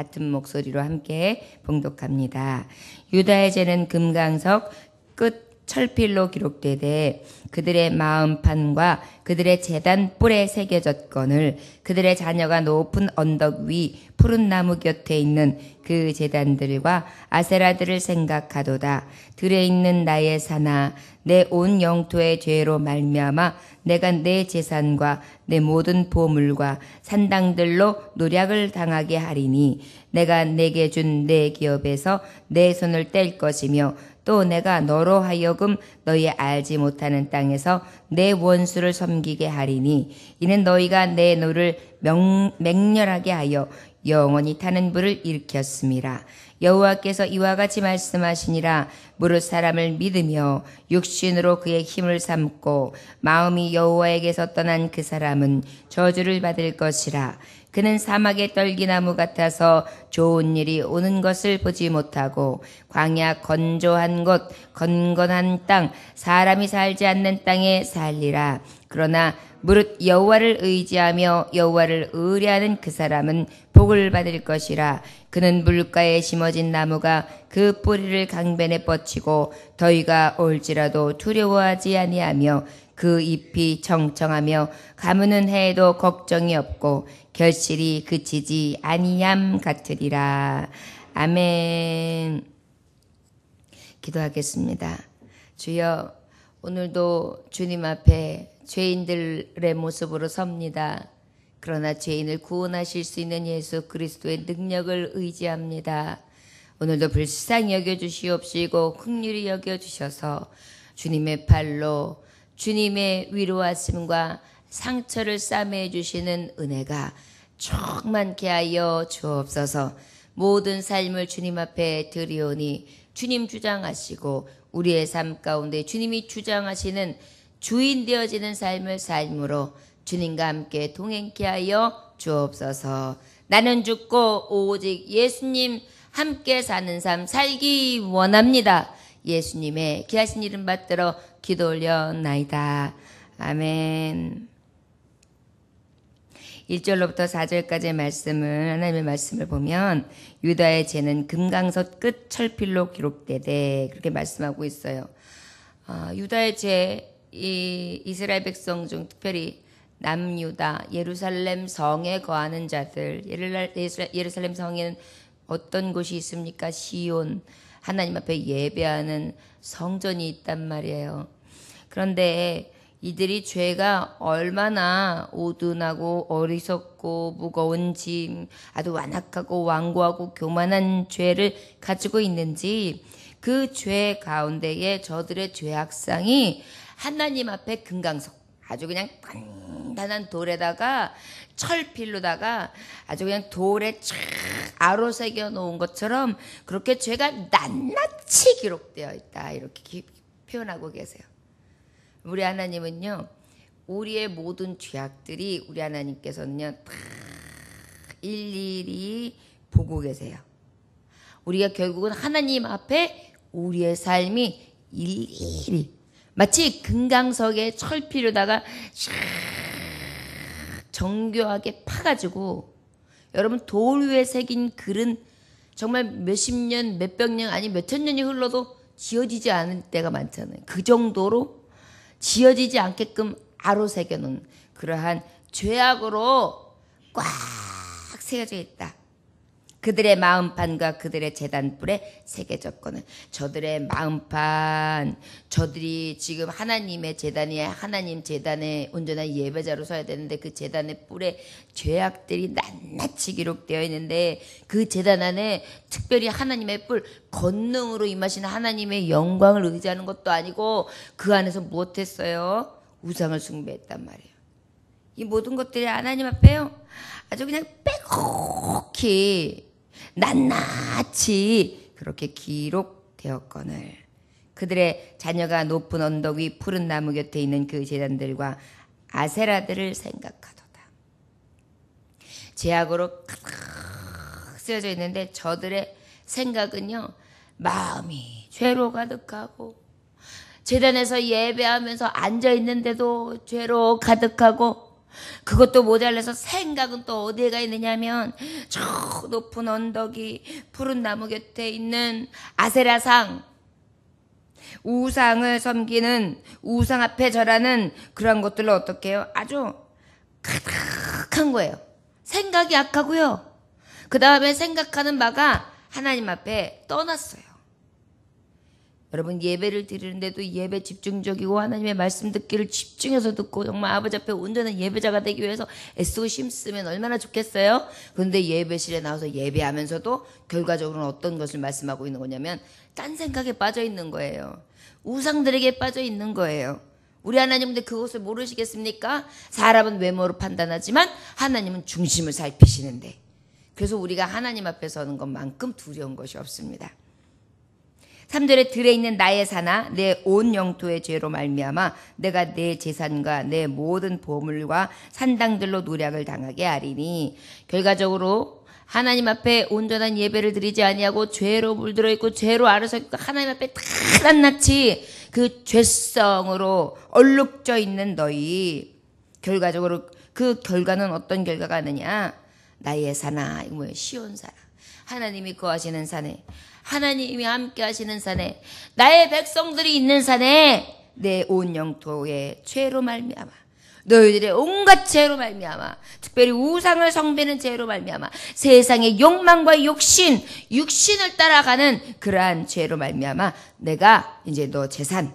같은 목소리로 함께 봉독합니다. 유다의 죄는 금강석 끝 철필로 기록되되 그들의 마음판과 그들의 제단 뿔에 새겨졌거늘 그들의 자녀가 높은 언덕 위 푸른 나무 곁에 있는 그 제단들과 아세라들을 생각하도다. 들에 있는 나의 산아 내 온 영토의 죄로 말미암아 내가 내 재산과 내 모든 보물과 산당들로 노략을 당하게 하리니 내가 내게 준 내 기업에서 내 손을 뗄 것이며 또 내가 너로 하여금 너희 알지 못하는 땅에서 내 원수를 섬기게 하리니 이는 너희가 내 노를 맹렬하게 하여 영원히 타는 불을 일으켰음이라. 여호와께서 이와 같이 말씀하시니라. 무릇 사람을 믿으며 육신으로 그의 힘을 삼고 마음이 여호와에게서 떠난 그 사람은 저주를 받을 것이라. 그는 사막의 떨기나무 같아서 좋은 일이 오는 것을 보지 못하고 광야 건조한 곳 건건한 땅 사람이 살지 않는 땅에 살리라. 그러나 무릇 여호와를 의지하며 여호와를 의뢰하는 그 사람은 복을 받을 것이라. 그는 물가에 심어진 나무가 그 뿌리를 강변에 뻗치고 더위가 올지라도 두려워하지 아니하며 그 잎이 청청하며 가무는 해에도 걱정이 없고 결실이 그치지 아니함 같으리라. 아멘. 기도하겠습니다. 주여, 오늘도 주님 앞에 죄인들의 모습으로 섭니다. 그러나 죄인을 구원하실 수 있는 예수 그리스도의 능력을 의지합니다. 오늘도 불쌍히 여겨주시옵시고 긍휼히 여겨주셔서 주님의 팔로 주님의 위로하심과 상처를 싸매해 주시는 은혜가 충만케 하여 주옵소서. 모든 삶을 주님 앞에 드리오니 주님 주장하시고 우리의 삶 가운데 주님이 주장하시는 주인 되어지는 삶을 삶으로 주님과 함께 동행케 하여 주옵소서. 나는 죽고 오직 예수님 함께 사는 삶 살기 원합니다. 예수님의 귀하신 이름 받들어 기도 올려나이다. 아멘. 1절로부터 4절까지의 말씀을, 하나님의 말씀을 보면 유다의 죄는 금강석 끝 철필로 기록되되 그렇게 말씀하고 있어요. 유다의 죄, 이 이스라엘 백성 중 특별히 남유다 예루살렘 성에 거하는 자들, 예루살렘 성에는 어떤 곳이 있습니까? 시온, 하나님 앞에 예배하는 성전이 있단 말이에요. 그런데 이들이 죄가 얼마나 오둔하고 어리석고 무거운 짐, 아주 완악하고 완고하고 교만한 죄를 가지고 있는지 그 죄 가운데에 저들의 죄악상이 하나님 앞에 금강석, 아주 그냥 단단한 돌에다가 철필로다가 아주 그냥 돌에 쫙 아로새겨 놓은 것처럼 그렇게 죄가 낱낱이 기록되어 있다. 이렇게 표현하고 계세요. 우리 하나님은요, 우리의 모든 죄악들이 우리 하나님께서는요, 다 일일이 보고 계세요. 우리가 결국은 하나님 앞에 우리의 삶이 일일이 마치 금강석에 철필로다가 정교하게 파가지고 여러분 돌 위에 새긴 글은 정말 몇십 년, 몇백 년 아니 몇천 년이 흘러도 지워지지 않을 때가 많잖아요. 그 정도로 지워지지 않게끔 아로새겨 놓은 그러한 죄악으로 꽉 새겨져 있다. 그들의 마음판과 그들의 제단뿔에 새겨졌거늘. 저들의 마음판, 저들이 지금 하나님의 제단이 하나님 제단에 온전한 예배자로 서야 되는데 그 제단의 뿔에 죄악들이 낱낱이 기록되어 있는데 그 제단 안에 특별히 하나님의 뿔, 권능으로 임하신 하나님의 영광을 의지하는 것도 아니고 그 안에서 무엇했어요? 우상을 숭배했단 말이에요. 이 모든 것들이 하나님 앞에요, 아주 그냥 빼곡히 낱낱이 그렇게 기록되었거늘. 그들의 자녀가 높은 언덕 위 푸른 나무 곁에 있는 그 제단들과 아세라들을 생각하도다. 죄악으로 가득 쓰여져 있는데 저들의 생각은요, 마음이 죄로 가득하고 제단에서 예배하면서 앉아 있는데도 죄로 가득하고 그것도 모자라서 생각은 또 어디에 가 있느냐면 저 높은 언덕이 푸른 나무 곁에 있는 아세라상, 우상을 섬기는 우상 앞에 절하는 그런 것들로 어떻게 해요? 아주 가득한 거예요. 생각이 약하고요. 그 다음에 생각하는 바가 하나님 앞에 떠났어요. 여러분 예배를 드리는데도 예배 집중적이고 하나님의 말씀 듣기를 집중해서 듣고 정말 아버지 앞에 온전한 예배자가 되기 위해서 애쓰고 힘쓰면 얼마나 좋겠어요? 그런데 예배실에 나와서 예배하면서도 결과적으로는 어떤 것을 말씀하고 있는 거냐면 딴 생각에 빠져 있는 거예요. 우상들에게 빠져 있는 거예요. 우리 하나님인데 그것을 모르시겠습니까? 사람은 외모로 판단하지만 하나님은 중심을 살피시는데, 그래서 우리가 하나님 앞에 서는 것만큼 두려운 것이 없습니다. 3절에 들에 있는 나의 사나 내 온 영토의 죄로 말미암아 내가 내 재산과 내 모든 보물과 산당들로 노략을 당하게 하리니, 결과적으로 하나님 앞에 온전한 예배를 드리지 아니하고 죄로 물들어 있고 죄로 알아서 있고 하나님 앞에 다 낱낱이 그 죄성으로 얼룩져 있는 너희, 결과적으로 그 결과는 어떤 결과가 하느냐? 나의 사나, 이거 뭐예요? 시온산아, 하나님이 거하시는 산에, 하나님이 함께 하시는 산에, 나의 백성들이 있는 산에 내 온 영토의 죄로 말미암아, 너희들의 온갖 죄로 말미암아, 특별히 우상을 숭배는 죄로 말미암아, 세상의 욕망과 육신을 따라가는 그러한 죄로 말미암아 내가 이제 너 재산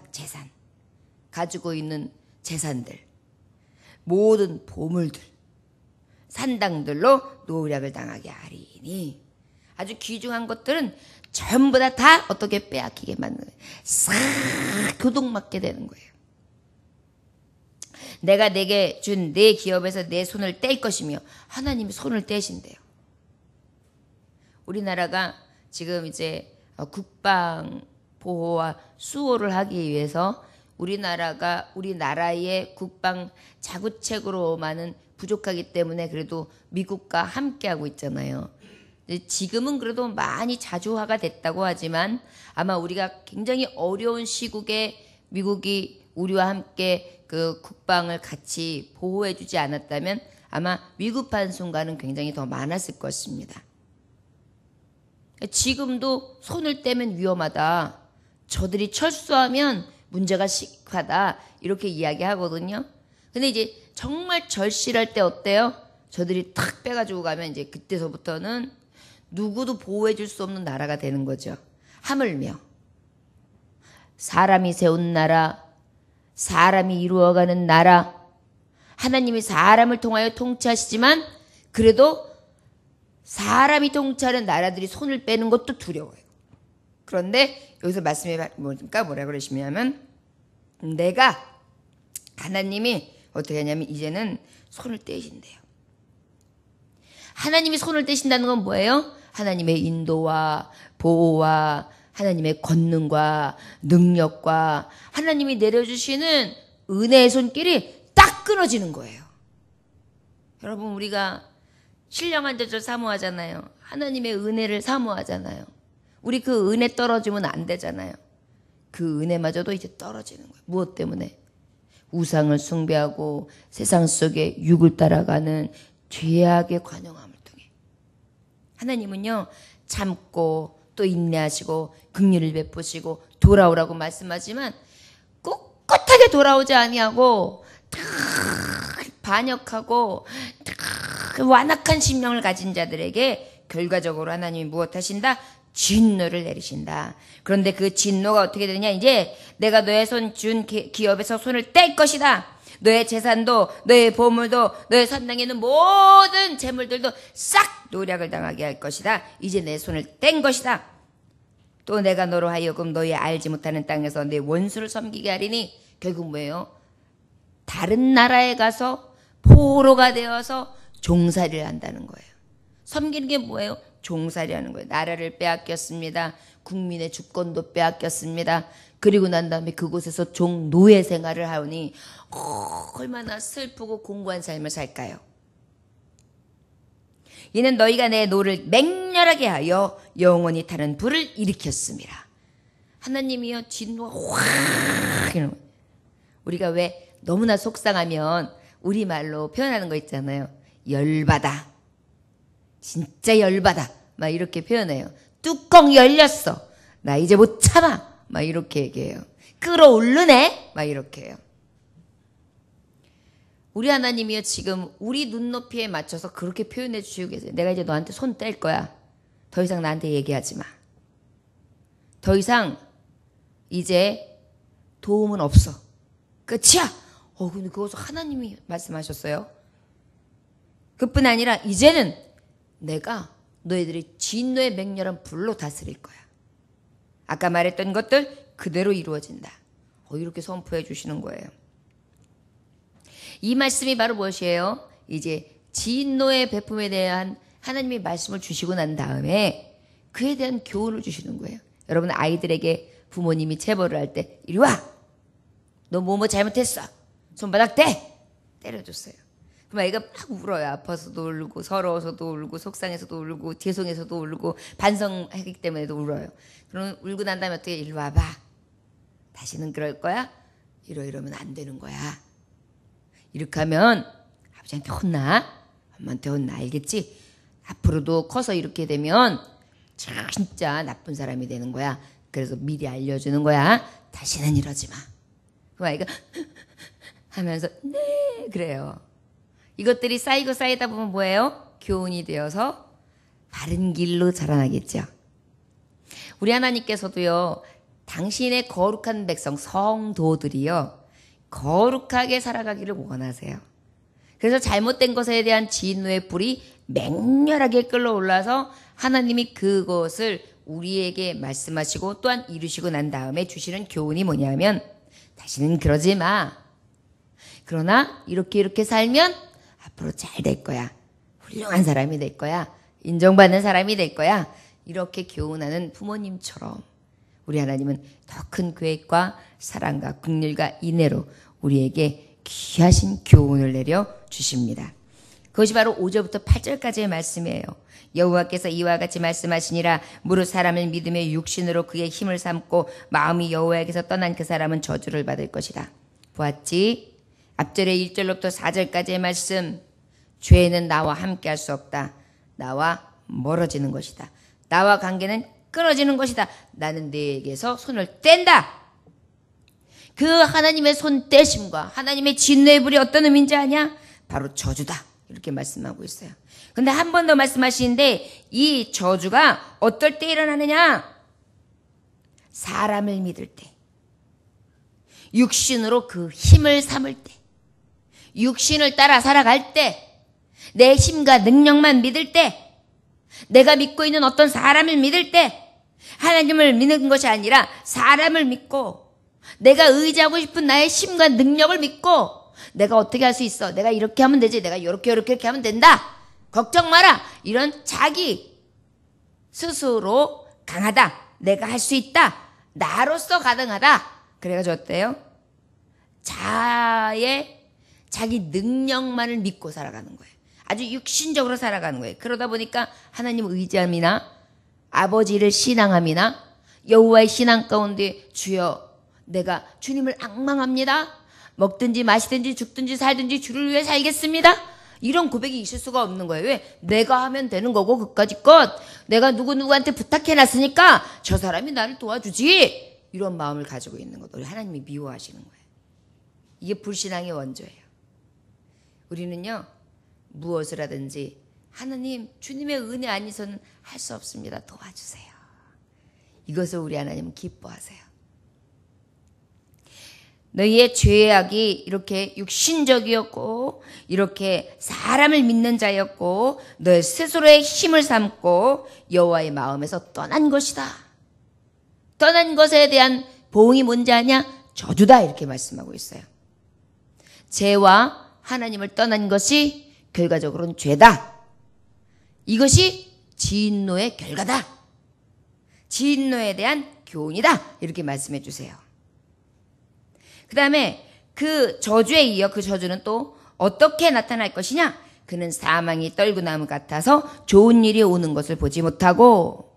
가지고 있는 재산들, 모든 보물들, 산당들로 노략을 당하게 하리니, 아주 귀중한 것들은 전부 다 어떻게 빼앗기게 만드는 거예요. 싹 교동맞게 되는 거예요. 내가 내게 준 내 기업에서 내 손을 뗄 것이며, 하나님이 손을 떼신대요. 우리나라가 지금 이제 국방 보호와 수호를 하기 위해서 우리나라의 국방 자구책으로만은 부족하기 때문에 그래도 미국과 함께하고 있잖아요. 지금은 그래도 많이 자주화가 됐다고 하지만 아마 우리가 굉장히 어려운 시국에 미국이 우리와 함께 그 국방을 같이 보호해주지 않았다면 아마 위급한 순간은 굉장히 더 많았을 것입니다. 지금도 손을 떼면 위험하다, 저들이 철수하면 문제가 심각하다, 이렇게 이야기하거든요. 근데 이제 정말 절실할 때 어때요? 저들이 탁 빼가지고 가면 이제 그때서부터는 누구도 보호해줄 수 없는 나라가 되는 거죠. 하물며 사람이 세운 나라, 사람이 이루어가는 나라, 하나님이 사람을 통하여 통치하시지만 그래도 사람이 통치하는 나라들이 손을 빼는 것도 두려워요. 그런데 여기서 말씀이 뭐라 그러시냐면, 하나님이 어떻게 하냐면 이제는 손을 떼신대요. 하나님이 손을 떼신다는 건 뭐예요? 하나님의 인도와 보호와 하나님의 권능과 능력과 하나님이 내려주시는 은혜의 손길이 딱 끊어지는 거예요. 여러분, 우리가 신령한 저절 사모하잖아요. 하나님의 은혜를 사모하잖아요. 우리 그 은혜 떨어지면 안 되잖아요. 그 은혜마저도 이제 떨어지는 거예요. 무엇 때문에? 우상을 숭배하고 세상 속에 육을 따라가는 죄악의 관용함을 통해. 하나님은요, 참고 또 인내하시고 긍휼을 베푸시고 돌아오라고 말씀하지만 꿋꿋하게 돌아오지 아니하고 반역하고 완악한 심령을 가진 자들에게 결과적으로 하나님이 무엇 하신다? 진노를 내리신다. 그런데 그 진노가 어떻게 되느냐? 이제 내가 너의 손 준 기업에서 손을 뗄 것이다. 너의 재산도, 너의 보물도, 너의 산당에 있는 모든 재물들도 싹 노략을 당하게 할 것이다. 이제 내 손을 뗀 것이다. 또 내가 너로 하여금 너희 알지 못하는 땅에서 내 원수를 섬기게 하리니, 결국 뭐예요? 다른 나라에 가서 포로가 되어서 종살이를 한다는 거예요. 섬기는 게 뭐예요? 종살이하는 거예요. 나라를 빼앗겼습니다. 국민의 주권도 빼앗겼습니다. 그리고 난 다음에 그곳에서 종노예 생활을 하오니 얼마나 슬프고 공고한 삶을 살까요? 이는 너희가 내 노를 맹렬하게 하여 영원히 타는 불을 일으켰습니다. 하나님이요, 진노가 확 이러는 거예요. 우리가 왜 너무나 속상하면 우리말로 표현하는 거 있잖아요. 열받아. 진짜 열받아. 막 이렇게 표현해요. 뚜껑 열렸어. 나 이제 못 참아. 막 이렇게 얘기해요. 끌어오르네. 막 이렇게 해요. 우리 하나님이요 지금 우리 눈높이에 맞춰서 그렇게 표현해 주시고 계세요. 내가 이제 너한테 손 뗄 거야. 더 이상 나한테 얘기하지 마. 더 이상 이제 도움은 없어. 끝이야. 근데 그것을 하나님이 말씀하셨어요. 그뿐 아니라 이제는 내가 너희들이 진노의 맹렬한 불로 다스릴 거야. 아까 말했던 것들 그대로 이루어진다. 이렇게 선포해 주시는 거예요. 이 말씀이 바로 무엇이에요? 이제 진노의 베품에 대한 하나님의 말씀을 주시고 난 다음에 그에 대한 교훈을 주시는 거예요. 여러분 아이들에게 부모님이 체벌을 할 때 이리 와! 너 뭐뭐 잘못했어. 손바닥 대! 때려줬어요. 그럼 애가 막 울어요. 아파서도 울고 서러워서도 울고 속상해서도 울고 죄송해서도 울고 반성하기 때문에도 울어요. 그럼 울고 난 다음에 어떻게 이리 와봐. 다시는 그럴 거야? 이러면 안 되는 거야. 이렇게 하면 아버지한테 혼나. 엄마한테 혼나. 알겠지? 앞으로도 커서 이렇게 되면 진짜 나쁜 사람이 되는 거야. 그래서 미리 알려주는 거야. 다시는 이러지 마. 그럼 아이가 하면서 네 그래요. 이것들이 쌓이고 쌓이다 보면 뭐예요? 교훈이 되어서 바른 길로 자라나겠죠. 우리 하나님께서도요. 당신의 거룩한 백성 성도들이요. 거룩하게 살아가기를 원하세요. 그래서 잘못된 것에 대한 진노의 불이 맹렬하게 끌어올라서 하나님이 그것을 우리에게 말씀하시고 또한 이루시고 난 다음에 주시는 교훈이 뭐냐면 다시는 그러지 마. 그러나 이렇게 살면 앞으로 잘 될 거야. 훌륭한 사람이 될 거야. 인정받는 사람이 될 거야. 이렇게 교훈하는 부모님처럼 우리 하나님은 더 큰 계획과 사랑과 긍휼과 인애로 우리에게 귀하신 교훈을 내려 주십니다. 그것이 바로 5절부터 8절까지의 말씀이에요. 여호와께서 이와 같이 말씀하시니라. 무릇 사람을 믿으며 육신으로 그의 힘을 삼고 마음이 여호와에게서 떠난 그 사람은 저주를 받을 것이다. 보았지? 앞절의 1절로부터 4절까지의 말씀. 죄는 나와 함께 할 수 없다. 나와 멀어지는 것이다. 나와 관계는 끊어지는 것이다. 나는 네에게서 손을 뗀다. 그 하나님의 손 떼심과 하나님의 진노의 불이 어떤 의미인지 아냐? 바로 저주다. 이렇게 말씀하고 있어요. 근데 한 번 더 말씀하시는데 이 저주가 어떨 때 일어나느냐? 사람을 믿을 때. 육신으로 그 힘을 삼을 때. 육신을 따라 살아갈 때. 내 힘과 능력만 믿을 때. 내가 믿고 있는 어떤 사람을 믿을 때. 하나님을 믿는 것이 아니라 사람을 믿고 내가 의지하고 싶은 나의 힘과 능력을 믿고 내가 어떻게 할 수 있어. 내가 이렇게 하면 되지. 내가 이렇게 하면 된다. 걱정 마라. 이런 자기 스스로 강하다. 내가 할 수 있다. 나로서 가능하다. 그래가지고 어때요? 자기 능력만을 믿고 살아가는 거예요. 아주 육신적으로 살아가는 거예요. 그러다 보니까 하나님 의지함이나 아버지를 신앙함이나 여호와의 신앙 가운데 주여 내가 주님을 앙망합니다. 먹든지 마시든지 죽든지 살든지 주를 위해 살겠습니다. 이런 고백이 있을 수가 없는 거예요. 왜? 내가 하면 되는 거고 그까짓 것. 내가 누구한테 부탁해놨으니까 저 사람이 나를 도와주지. 이런 마음을 가지고 있는 것. 우리 하나님이 미워하시는 거예요. 이게 불신앙의 원조예요. 우리는요. 무엇을 하든지 하나님 주님의 은혜 아니서는 할 수 없습니다. 도와주세요. 이것을 우리 하나님은 기뻐하세요. 너희의 죄악이 이렇게 육신적이었고 이렇게 사람을 믿는 자였고 너의 스스로의 힘을 삼고 여호와의 마음에서 떠난 것이다. 떠난 것에 대한 보응이 뭔지 아냐? 저주다 이렇게 말씀하고 있어요. 죄와 하나님을 떠난 것이 결과적으로는 죄다. 이것이 진노의 결과다. 진노에 대한 교훈이다. 이렇게 말씀해 주세요. 그 다음에 그 저주에 이어 그 저주는 또 어떻게 나타날 것이냐? 그는 사망이 떨구나무 같아서 좋은 일이 오는 것을 보지 못하고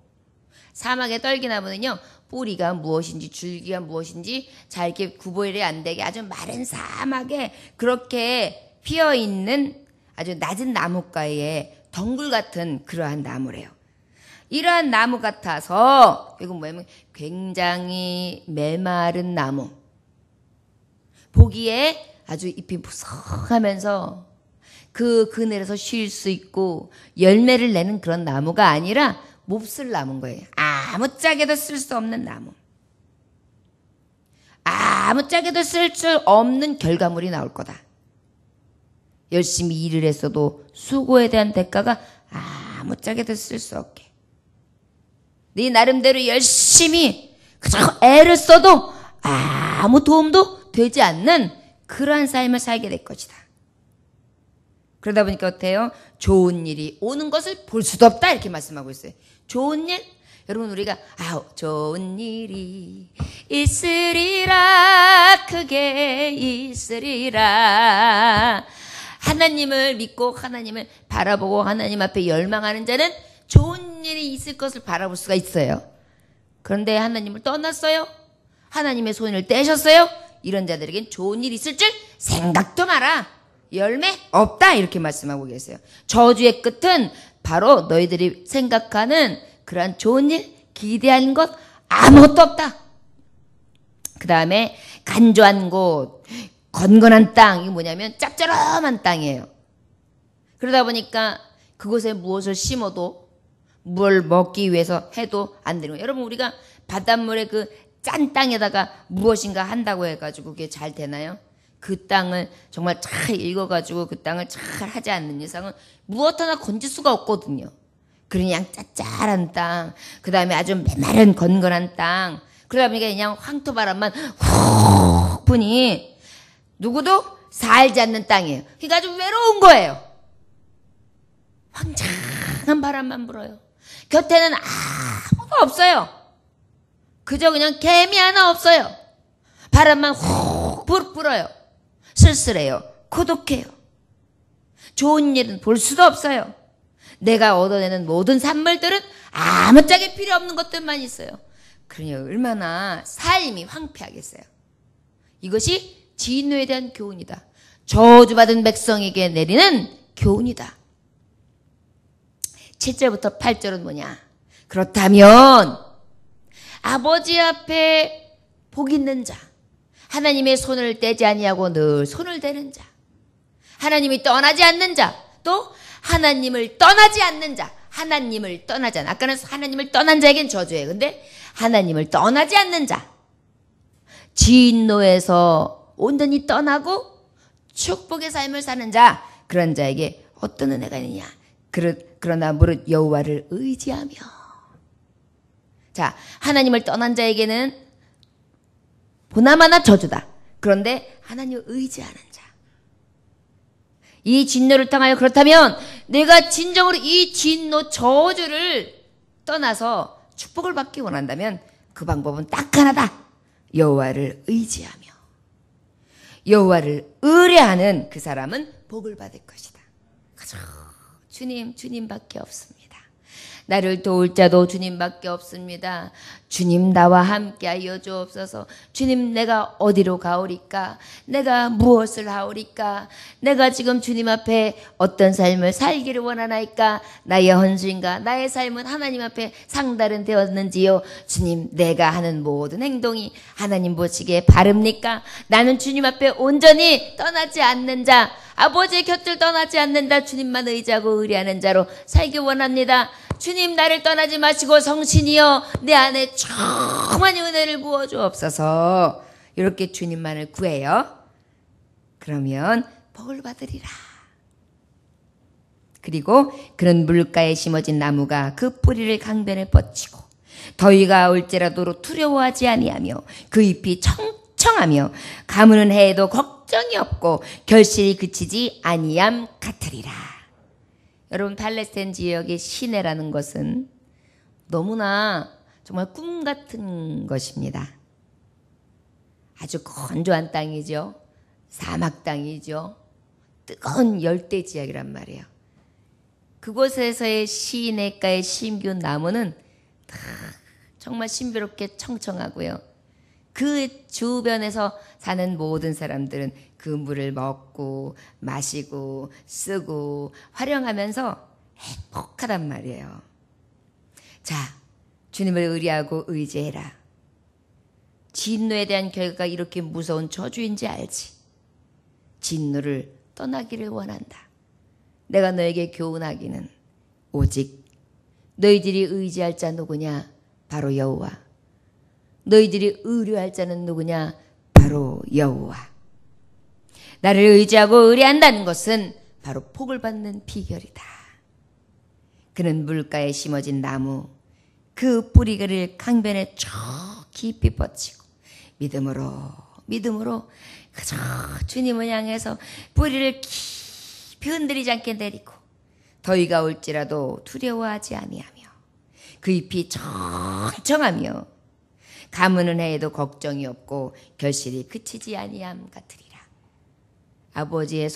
사막의 떨기나무는요. 뿌리가 무엇인지 줄기가 무엇인지 잘 이렇게 구별이 안 되게 아주 마른 사막에 그렇게 피어있는 아주 낮은 나뭇가에 덩굴 같은 그러한 나무래요. 이러한 나무 같아서 이건 뭐냐면 굉장히 메마른 나무. 보기에 아주 잎이 무성하면서 그 그늘에서 쉴 수 있고 열매를 내는 그런 나무가 아니라 몹쓸 나무인 거예요. 아무짝에도 쓸 수 없는 나무. 아무짝에도 쓸 수 없는 결과물이 나올 거다. 열심히 일을 했어도 수고에 대한 대가가 아무짝에도 쓸 수 없게. 네 나름대로 열심히 그저 애를 써도 아무 도움도 되지 않는 그러한 삶을 살게 될 것이다. 그러다 보니까 어때요? 좋은 일이 오는 것을 볼 수도 없다 이렇게 말씀하고 있어요. 좋은 일? 여러분 우리가 좋은 일이 있으리라 크게 있으리라. 하나님을 믿고 하나님을 바라보고 하나님 앞에 열망하는 자는 좋은 일이 있을 것을 바라볼 수가 있어요. 그런데 하나님을 떠났어요? 하나님의 손을 떼셨어요? 이런 자들에겐 좋은 일 있을 줄 생각도 마라. 열매 없다 이렇게 말씀하고 계세요. 저주의 끝은 바로 너희들이 생각하는 그러한 좋은 일, 기대하는 것 아무것도 없다. 그 다음에 간조한 곳, 건건한 땅, 이게 뭐냐면 짭짤한 땅이에요. 그러다 보니까 그곳에 무엇을 심어도 뭘 먹기 위해서 해도 안 되는 거예요. 여러분 우리가 바닷물에 그 짠 땅에다가 무엇인가 한다고 해가지고 그게 잘 되나요? 그 땅을 정말 잘 읽어가지고 그 땅을 잘 하지 않는 이상은 무엇 하나 건질 수가 없거든요. 그냥 짭짤한 땅, 그 다음에 아주 메마른 건건한 땅, 그러다 보니까 그냥 황토바람만 훅 부니 누구도 살지 않는 땅이에요. 그러니까 아주 외로운 거예요. 황창한 바람만 불어요. 곁에는 아무도 없어요. 그저 그냥 개미 하나 없어요. 바람만 훅 불어요. 쓸쓸해요. 고독해요. 좋은 일은 볼 수도 없어요. 내가 얻어내는 모든 산물들은 아무짝에 필요 없는 것들만 있어요. 그러니 얼마나 삶이 황폐하겠어요. 이것이 진노에 대한 교훈이다. 저주받은 백성에게 내리는 교훈이다. 7절부터 8절은 뭐냐? 그렇다면 아버지 앞에 복 있는 자, 하나님의 손을 떼지 아니하고 늘 손을 대는 자, 하나님이 떠나지 않는 자, 또 하나님을 떠나지 않는 자, 하나님을 떠나지 않는, 아까는 하나님을 떠난 자에겐 저주예요. 근데 하나님을 떠나지 않는 자, 진노에서 온전히 떠나고 축복의 삶을 사는 자, 그런 자에게 어떤 은혜가 있느냐? 그러나 무릇 여호와를 의지하며. 자, 하나님을 떠난 자에게는 보나마나 저주다. 그런데 하나님을 의지하는 자, 이 진노를 당하여 그렇다면 내가 진정으로 이 진노 저주를 떠나서 축복을 받기 원한다면 그 방법은 딱 하나다. 여호와를 의지하며 여호와를 의뢰하는 그 사람은 복을 받을 것이다. 그죠? 주님밖에 없습니다. 나를 도울 자도 주님밖에 없습니다. 주님 나와 함께하여 주옵소서. 주님 내가 어디로 가오리까? 내가 무엇을 하오리까? 내가 지금 주님 앞에 어떤 삶을 살기를 원하나이까? 나의 헌신과 나의 삶은 하나님 앞에 상달은 되었는지요? 주님 내가 하는 모든 행동이 하나님 보시기에 바릅니까? 나는 주님 앞에 온전히 떠나지 않는 자, 아버지의 곁을 떠나지 않는 자, 주님만 의지하고 의뢰하는 자로 살기 원합니다. 주님 나를 떠나지 마시고 성신이여 내 안에 충만히 은혜를 부어주옵소서. 이렇게 주님만을 구해요. 그러면 복을 받으리라. 그리고 그런 물가에 심어진 나무가 그 뿌리를 강변에 뻗치고 더위가 올지라도 두려워하지 아니하며 그 잎이 청청하며 가무는 해에도 걱정이 없고 결실이 그치지 아니함 같으리라. 여러분 팔레스타인 지역의 시내라는 것은 너무나 정말 꿈 같은 것입니다. 아주 건조한 땅이죠. 사막 땅이죠. 뜨거운 열대 지역이란 말이에요. 그곳에서의 시내가에 심기운 나무는 다 정말 신비롭게 청청하고요. 그 주변에서 사는 모든 사람들은 그 물을 먹고 마시고 쓰고 활용하면서 행복하단 말이에요. 자, 주님을 의리하고 의지해라. 진노에 대한 결과가 이렇게 무서운 저주인지 알지. 진노를 떠나기를 원한다. 내가 너에게 교훈하기는 오직 너희들이 의지할 자 누구냐? 바로 여호와. 너희들이 의뢰할 자는 누구냐? 바로 여호와. 나를 의지하고 의뢰한다는 것은 바로 복을 받는 비결이다. 그는 물가에 심어진 나무, 그 뿌리를 강변에 쭉 깊이 뻗치고 믿음으로 그저 주님을 향해서 뿌리를 깊이 흔들리지 않게 내리고 더위가 올지라도 두려워하지 아니하며 그 잎이 청청하며 가무는 해에도 걱정이 없고 결실이 그치지 아니함 같으리라. 아버지의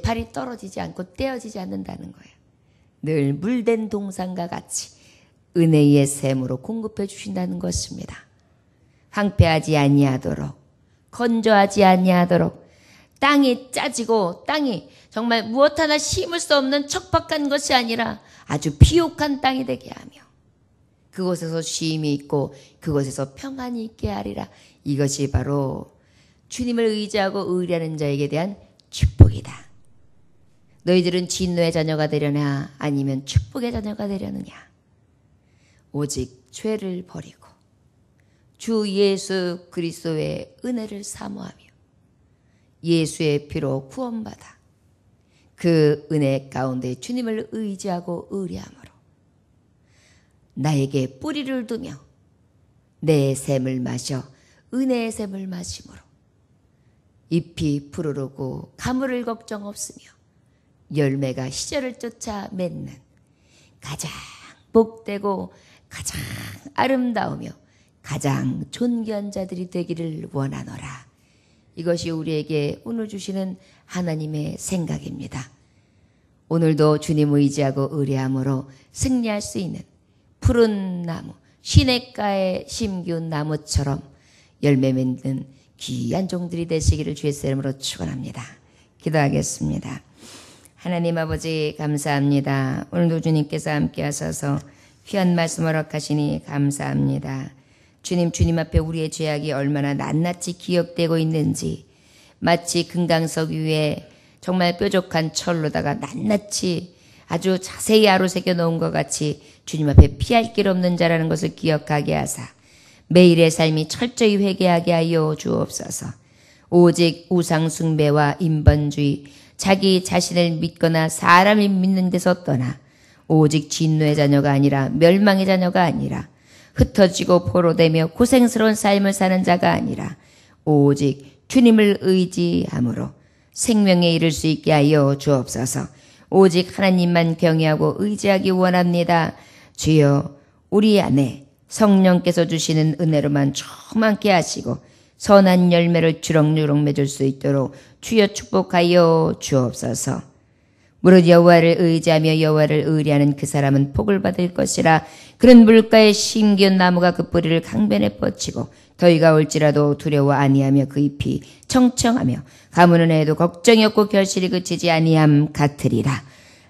팔이 떨어지지 않고 떼어지지 않는다는 거예요. 늘 물된 동산과 같이 은혜의 샘으로 공급해 주신다는 것입니다. 황폐하지 아니하도록, 건조하지 아니하도록, 땅이 짜지고 땅이 정말 무엇 하나 심을 수 없는 척박한 것이 아니라 아주 비옥한 땅이 되게 하며 그곳에서 쉼이 있고 그곳에서 평안이 있게 하리라. 이것이 바로 주님을 의지하고 의뢰하는 자에게 대한 축복이다. 너희들은 진노의 자녀가 되려나 아니면 축복의 자녀가 되려느냐? 오직 죄를 버리고 주 예수 그리스도의 은혜를 사모하며 예수의 피로 구원받아 그 은혜 가운데 주님을 의지하고 의뢰함으로 나에게 뿌리를 두며 내 샘을 마셔 은혜의 샘을 마심으로 잎이 푸르르고 가물을 걱정 없으며 열매가 시절을 쫓아 맺는 가장 복되고 가장 아름다우며 가장 존귀한 자들이 되기를 원하노라. 이것이 우리에게 오늘 주시는 하나님의 생각입니다. 오늘도 주님 의지하고 의뢰함으로 승리할 수 있는 푸른 나무, 시냇가에 심기운 나무처럼 열매 맺는 귀한 종들이 되시기를 주의 이름으로 축원합니다. 기도하겠습니다. 하나님 아버지 감사합니다. 오늘도 주님께서 함께 하셔서 귀한 말씀 허락하시니 감사합니다. 주님 앞에 우리의 죄악이 얼마나 낱낱이 기억되고 있는지 마치 금강석 위에 정말 뾰족한 철로다가 낱낱이 아주 자세히 아로새겨 놓은 것 같이 주님 앞에 피할 길 없는 자라는 것을 기억하게 하사 매일의 삶이 철저히 회개하게 하여 주옵소서. 오직 우상 숭배와 인본주의, 자기 자신을 믿거나 사람을 믿는 데서 떠나 오직 진노의 자녀가 아니라 멸망의 자녀가 아니라 흩어지고 포로되며 고생스러운 삶을 사는 자가 아니라 오직 주님을 의지함으로 생명에 이를 수 있게 하여 주옵소서. 오직 하나님만 경외하고 의지하기 원합니다. 주여, 우리 안에 성령께서 주시는 은혜로만 충만케 하시고 선한 열매를 주렁주렁 맺을 수 있도록 주여 축복하여 주옵소서. 무릇 여호와를 의지하며 여호와를 의뢰하는 그 사람은 복을 받을 것이라. 그런 물가에 심기운 나무가 그 뿌리를 강변에 뻗치고 더위가 올지라도 두려워 아니하며 그 잎이 청청하며 가무는 해에도 걱정이 없고 결실이 그치지 아니함 같으리라.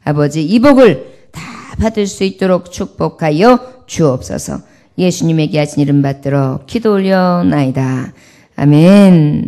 아버지, 이 복을 다 받을 수 있도록 축복하여 주옵소서. 예수님에게 하신 이름 받들어 기도 올려나이다. 아멘.